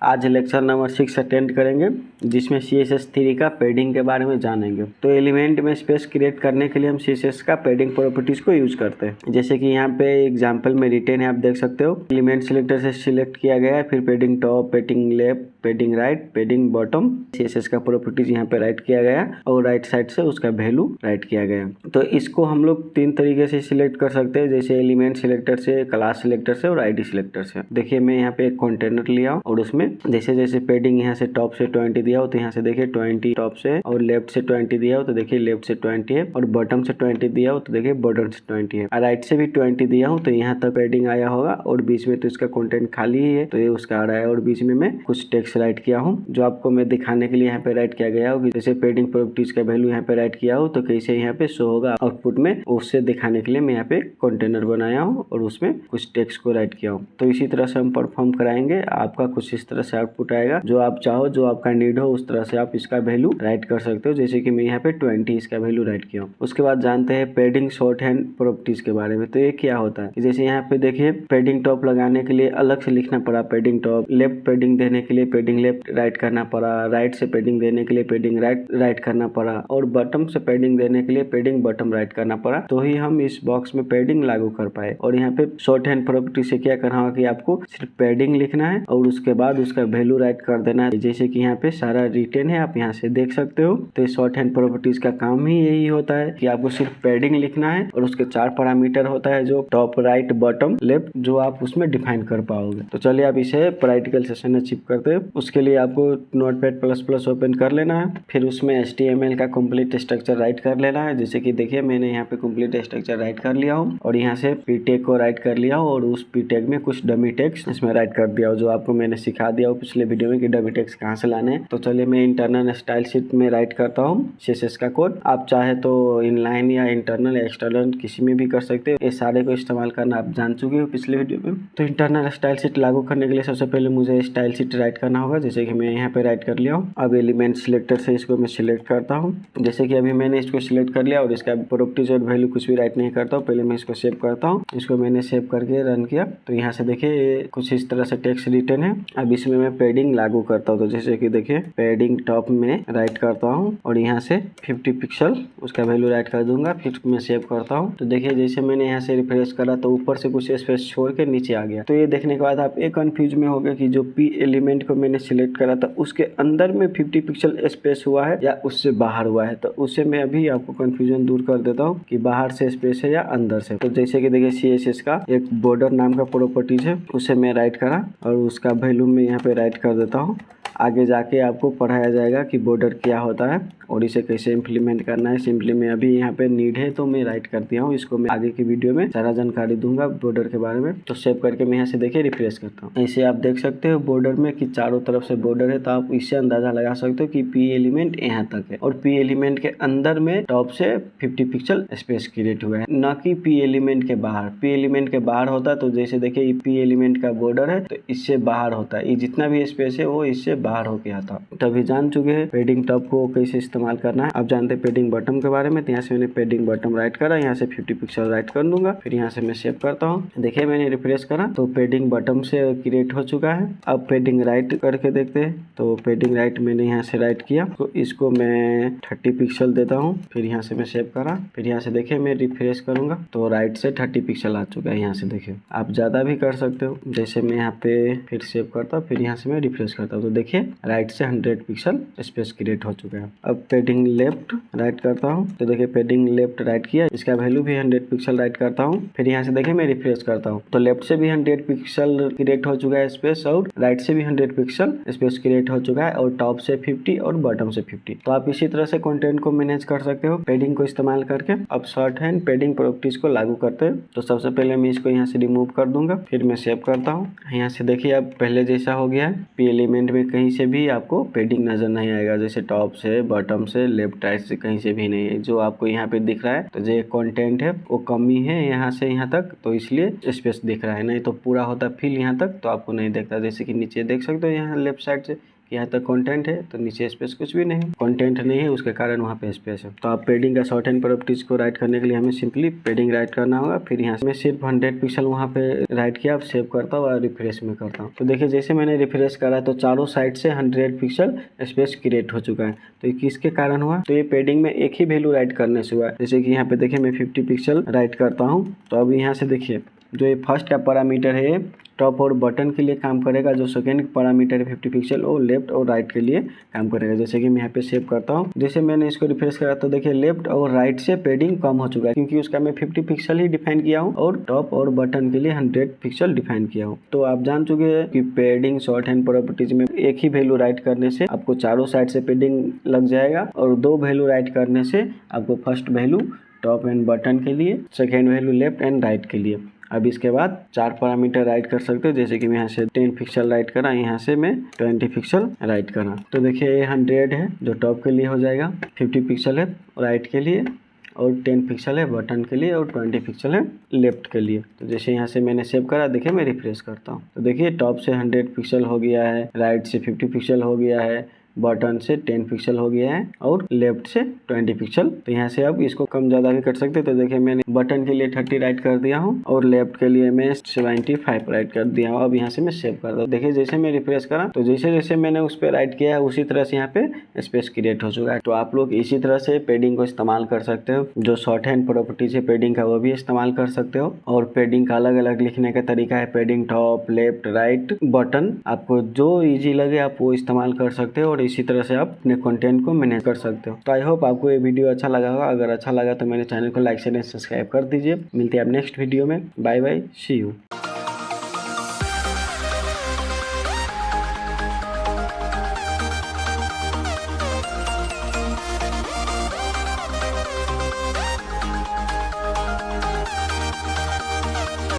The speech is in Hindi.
आज लेक्चर नंबर 6 अटेंड करेंगे जिसमें CSS3 का पैडिंग के बारे में जानेंगे। तो एलिमेंट में स्पेस क्रिएट करने के लिए हम CSS का पैडिंग प्रॉपर्टीज को यूज करते हैं। जैसे कि यहाँ पे एग्जांपल में रिटेन है, आप देख सकते हो। एलिमेंट सिलेक्टर से सिलेक्ट किया गया है, फिर padding top, padding left, padding right, padding bottom. CSS का प्रॉपर्टीज यहाँ पे राइट किया गया और राइट साइड से उसका वैल्यू राइट किया गया। तो इसको हम लोग 3 तरीके से सिलेक्ट कर सकते हैं, जैसे एलिमेंट सिलेक्टर से, क्लास सिलेक्टर से और ID सिलेक्टर से। देखिए मैं यहाँ पे एक कंटेनर लिया और उसमें जैसे जैसे पैडिंग यहाँ से टॉप से 20 दिया हो तो यहाँ से देखिए 20 टॉप से, और लेफ्ट से 20 दिया हो तो देखिए लेफ्ट से 20 है, और बॉटम से 20 दिया हो तो देखिए बॉटम से 20 है, और राइट से भी 20 दिया हो तो यहाँ तक पैडिंग आया होगा, और बीच में तो इसका कंटेंट खाली ही है तो ये उसका आ रहा है, और बीच में मैं कुछ टेक्स्ट राइट किया हूँ जो आपको मैं दिखाने के लिए यहाँ पे राइट किया गया हो। जैसे पैडिंग प्रॉपर्टीज का वैल्यू यहाँ पे राइट किया हो तो कैसे यहाँ पे शो होगा आउटपुट में, उससे दिखाने के लिए मैं यहाँ पे कंटेनर बनाया हूँ और उसमें कुछ टेक्स्ट को राइट किया हूँ। तो इसी तरह से हम परफॉर्म कराएंगे, आपका कुछ इस तरह से आउटपुट आएगा। जो आप चाहो, जो आपका नीड हो, उस तरह से आप इसका वैल्यू राइट कर सकते हो। जैसे कि मैं यहाँ पे 20 इसका वैल्यू राइट किया हूँ। उसके बाद जानते हैं पैडिंग शॉर्ट हैंड प्रॉपर्टीज के बारे में। तो ये क्या होता है, जैसे यहाँ पे देखिए पैडिंग टॉप लगाने के लिए अलग से लिखना पड़ा पैडिंग टॉप, लेफ्ट पैडिंग देने के लिए पैडिंग लेफ्ट राइट करना पड़ा, राइट से पैडिंग देने के लिए पैडिंग राइट करना पड़ा, और बॉटम से पैडिंग देने के लिए पैडिंग बॉटम राइट करना पड़ा। तो ही हम इस बॉक्स में पैडिंग लागू कर पाए। और यहाँ पे शॉर्ट हैंड प्रॉपर्टी से क्या करना होगा कि आपको सिर्फ पैडिंग लिखना है और उसके बाद उसका वैल्यू राइट कर देना है। जैसे कि यहाँ पे सारा रिटेन है, आप यहाँ से देख सकते हो। तो शॉर्ट हैंड प्रॉपर्टीज का काम ही यही होता है कि आपको सिर्फ पैडिंग लिखना है और उसके 4 पैरामीटर होता है, जो टॉप, राइट, बॉटम, लेफ्ट, जो आप उसमें डिफाइन कर पाओगे। तो चलिए आप इसे प्रैक्टिकल सेशन में अचीव करते हैं। उसके लिए आपको नोटपैड++ ओपन कर लेना है, फिर उसमें HTML का कंप्लीट स्ट्रक्चर राइट कर लेना है। जैसे कि देखिए मैंने यहाँ पे कंप्लीट स्ट्रक्चर राइट कर लिया हूँ और यहाँ से ptag को राइट कर लिया हूँ, और उस ptag में कुछ डमी टेक्स्ट इसमें राइट कर दिया हो, जो आपको मैंने सिखा दिया हो पिछले वीडियो में कि डमी टेक्स्ट कहाँ से लाने हैं। तो चलिए मैं इंटरनल स्टाइल शीट में राइट करता हूँ CSS का कोड। आप चाहे तो इनलाइन या इंटरनल एक्सटर्नल किसी में भी कर सकते हो। ये सारे को इस्तेमाल करना आप जान चुके हो पिछले वीडियो में। तो इंटरनल स्टाइल शीट लागू करने के लिए सबसे पहले मुझे स्टाइल शीट राइट करना होगा। जैसे कि मैं यहाँ पे राइट कर लिया हूँ। अब एलिमेंट सिलेक्टर से इसको मैं सिलेक्ट करता हूँ। जैसे कि अभी मैंने इसको सिलेक्ट कर लिया और इसका प्रॉपर्टीज और वैल्यू कुछ भी राइट नहीं करता हूँ। पहले मैं इसको सेव करता हूँ। इसको मैंने सेव करके रन किया तो यहाँ से देखिए कुछ इस तरह से टेक्स्ट रिटर्न है। अब इसमें मैं पैडिंग लागू करता हूँ। तो जैसे कि देखिए पैडिंग टॉप में राइट करता हूँ और यहाँ से 50 पिक्सल उसका वैल्यू राइट कर दूंगा। फिर मैं सेव करता हूँ। तो देखिए जैसे मैंने यहाँ से रिफ्रेश करा तो ऊपर से कुछ स्पेस छोड़ के नीचे आ गया। तो ये देखने के बाद आप एक कंफ्यूज में हो गए कि जो P एलिमेंट को मैंने सिलेक्ट करा था उसके अंदर में 50 पिक्सल स्पेस हुआ है या उससे बाहर हुआ है। तो उससे मैं अभी आपको कंफ्यूजन दूर कर देता हूँ कि बाहर से स्पेस है या अंदर से। तो जैसे कि देखिए CSS का एक बॉर्डर नाम का प्रॉपर्टीज है, उसे मैं राइट करा और उसका वैल्यू मैं यहाँ पे राइट कर देता हूँ। आगे जाके आपको पढ़ाया जाएगा कि बॉर्डर क्या होता है और इसे कैसे इम्प्लीमेंट करना है। सिंपली मैं अभी यहाँ पे नीड है तो मैं राइट कर दिया हूँ। इसको मैं आगे की वीडियो में सारा जानकारी दूंगा बॉर्डर के बारे में। तो सेव करके मैं यहाँ से देखिए रिफ्रेश करता हूँ। ऐसे आप देख सकते हो बॉर्डर में कि चारों तरफ से बॉर्डर है। तो आप इससे अंदाजा लगा सकते हो कि P एलिमेंट यहाँ तक है और P एलिमेंट के अंदर में टॉप से 50 पिक्सल स्पेस क्रिएट हुआ है, न कि P एलिमेंट के बाहर। P एलिमेंट के बाहर होता तो जैसे देखिए P एलिमेंट का बॉर्डर है तो इससे बाहर होता है, ये जितना भी स्पेस है वो इससे बाहर होके आता। तभी जान चुके हैं पैडिंग टॉप को कैसे इस्तेमाल करना है। अब जानते हैं पैडिंग बॉटम के बारे में। तो यहाँ से मैंने पैडिंग बॉटम राइट करा, यहाँ से 50 पिक्सल राइट कर दूंगा। फिर यहाँ से मैं सेव करता हूँ। देखिए मैंने रिफ्रेश करा तो पैडिंग बॉटम से क्रिएट हो चुका है। अब पैडिंग राइट करके देखते हैं। तो पैडिंग राइट मैंने यहाँ से राइट किया तो इसको मैं 30 पिक्सल देता हूँ। फिर यहाँ से मैं सेव करा। फिर यहाँ से देखिए मैं रिफ्रेश करूंगा तो राइट से 30 पिक्सल आ चुका है। यहाँ से देखिए आप ज्यादा भी कर सकते हो। जैसे मैं यहाँ पे फिर सेव करता हूँ, फिर यहाँ से मैं रिफ्रेश करता हूँ तो देखिए राइट से 100 पिक्सल स्पेस क्रिएट हो चुका है। अब पैडिंग लेफ्ट राइट करता हूँ तो देखिए पैडिंग लेफ्ट राइट किया, इसका वैल्यू भी 100 पिक्सल राइट करता हूँ। फिर यहाँ से देखिए मैं रिफ्रेश करता हूँ तो लेफ्ट से भी 100 पिक्सल क्रिएट हो चुका है स्पेस, और राइट से भी 100 पिक्सल स्पेस क्रिएट हो चुका है, और टॉप से 50 और बॉटम से 50। तो आप इसी तरह से कंटेंट को मैनेज कर सकते हो पैडिंग को इस्तेमाल करके। अब शॉर्ट हैंड पैडिंग प्रॉपर्टीज को लागू करते हैं। तो सबसे पहले मैं इसको यहाँ से रिमूव कर दूंगा। फिर मैं सेव करता हूँ। यहाँ से देखिए अब पहले जैसा हो गया है। P एलिमेंट में कहीं से भी आपको पैडिंग नजर नहीं आएगा, जैसे टॉप से, बॉटम से, लेफ्ट, राइट से कहीं से भी नहीं है। जो आपको यहाँ पे दिख रहा है तो जो कंटेंट है वो कमी है यहाँ से यहाँ तक, तो इसलिए स्पेस दिख रहा है। नहीं तो पूरा होता फिल यहाँ तक तो आपको नहीं देखता। जैसे कि नीचे देख सकते हो यहाँ लेफ्ट साइड से कि यहाँ तक कंटेंट है तो नीचे स्पेस कुछ भी नहीं, कंटेंट नहीं है उसके कारण वहाँ पे स्पेस है। तो आप पेडिंग का शॉर्ट हैंड प्रॉपर्टीज को राइट करने के लिए हमें सिंपली पेडिंग राइट करना होगा। फिर यहाँ से मैं सिर्फ 100 पिक्सल वहाँ पे राइट किया, अब सेव करता हूँ और रिफ्रेश में करता हूँ। तो देखिए जैसे मैंने रिफ्रेश करा तो चारों साइड से 100 पिक्सल स्पेस क्रिएट हो चुका है। तो ये किसके कारण हुआ, तो ये पेडिंग में एक ही वैल्यू राइट करने से हुआ है। जैसे कि यहाँ पे देखिए मैं 50 पिक्सल राइट करता हूँ। तो अब यहाँ से देखिए जो ये फर्स्ट का पैरामीटर है टॉप और बटन के लिए काम करेगा, जो सेकेंड पैरामीटर है 50 पिक्सल वो लेफ्ट और राइट के लिए काम करेगा। जैसे कि मैं यहाँ पे सेव करता हूँ, जैसे मैंने इसको रिफ्रेश करा तो देखिए लेफ्ट और राइट से पेडिंग कम हो चुका है, क्योंकि उसका मैं 50 पिक्सल ही डिफाइन किया हूँ और टॉप और बटन के लिए 100 पिक्सल डिफाइन किया हूँ। तो आप जान चुके हैं कि पेडिंग शॉर्ट हैंड प्रॉपर्टीज में एक ही वैल्यू राइट करने से आपको चारों साइड से पेडिंग लग जाएगा, और 2 वैल्यू राइट करने से आपको first value top and button के लिए, second value left and right के लिए। अब इसके बाद 4 पैरामीटर राइट कर सकते हो। जैसे कि मैं यहाँ से 10 पिक्सल राइट करा, यहाँ से मैं 20 पिक्सल राइट करा। तो देखिए ये 100 है जो टॉप के लिए हो जाएगा, 50 पिक्सल है राइट के लिए, और 10 पिक्सल है बटन के लिए, और 20 पिक्सल है लेफ्ट के लिए। तो जैसे यहाँ से मैंने सेव करा, देखिए मैं रिफ्रेश करता हूँ तो देखिए टॉप से 100 पिक्सल हो गया है, राइट से 50 पिक्सल हो गया है, बटन से 10 पिक्सल हो गया है, और लेफ्ट से 20 पिक्सल। तो यहाँ से अब इसको कम ज़्यादा भी कर सकते। तो देखिए मैंने बटन के लिए 30 राइट कर दिया हूँ और लेफ्ट के लिए मैं 75 राइट कर दिया हूँ। अब यहाँ से मैं सेव कर दूँ। देखिए जैसे मैं रिफ्रेश करा तो जैसे जैसे मैंने उस पर राइट किया है उसी तरह से यहाँ पे स्पेस क्रिएट हो चुका है। तो आप लोग इसी तरह से पेडिंग को इस्तेमाल कर सकते हो। जो शॉर्ट हैंड प्रॉपर्टीज है पेडिंग का वो भी इस्तेमाल कर सकते हो, और पेडिंग का अलग अलग लिखने का तरीका है, पेडिंग टॉप लेफ्ट राइट बटन, आपको जो ईजी लगे आप वो इस्तेमाल कर सकते हो, और इसी तरह से आप अपने कंटेंट को मैनेज कर सकते हो। तो आई होप आपको ये वीडियो अच्छा लगा होगा। अगर अच्छा लगा तो मेरे चैनल को लाइक शेयर एंड सब्सक्राइब कर दीजिए। मिलते हैं आप नेक्स्ट वीडियो में। Bye bye, see you.